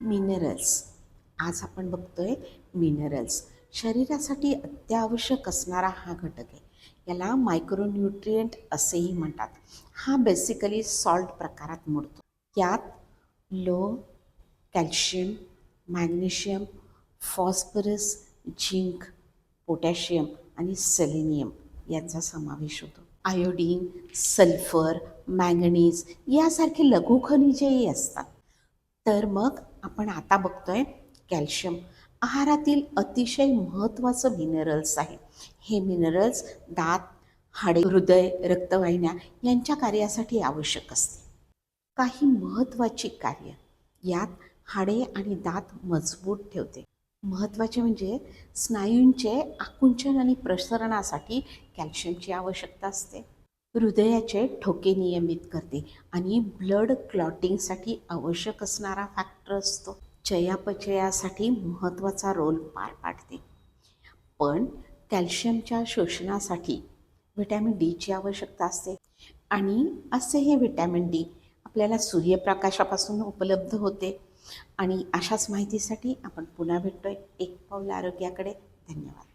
Minerals. आज आपण बघतोय मिनरल्स. शरीरासाठी अत्यावश्यक असणारा हा घटक आहे. याला मायक्रोन्यूट्रिएंट असेही म्हणतात. हा बेसिकली सॉल्ट प्रकारात मोडतो. यात low, calcium, magnesium, phosphorus, zinc, potassium आणि सेलेनियम यांचा समावेश होतो. आयोडीन, सल्फर, मॅंगनीज यासारखे लघुखनिजेही असतात. तर मग आपण आता बघतोय कॅल्शियम. आहारातील अतिशय महत्त्वाचं मिनरल्स आहे. हे मिनरल्स दात, हाडे, हृदय, रक्तवाहिन्या यांच्या कार्यासाठी आवश्यक असते. काही महत्त्वाची कार्य यात हाडे आणि दात मजबूत ठेवते. महत्त्वाचे म्हणजे स्नायूंचे आकुंचन आणि प्रसरणासाठी कॅल्शियमची आवश्यकता असते. हृदयाचे ठोके नियमित करते आणि ब्लड क्लॉटिंगसाठी आवश्यक असणारा फॅक्टर असतो. चयापचयासाठी महत्त्वाचा रोल पार पाडते. पण कॅल्शियमच्या शोषणासाठी व्हिटॅमिन डीची आवश्यकता असते आणि असे हे व्हिटॅमिन डी आपल्याला सूर्यप्रकाशापासून उपलब्ध होते. आणि अशाच माहितीसाठी आपण पुन्हा भेटतोय एक पाऊल आरोग्याकडे. धन्यवाद.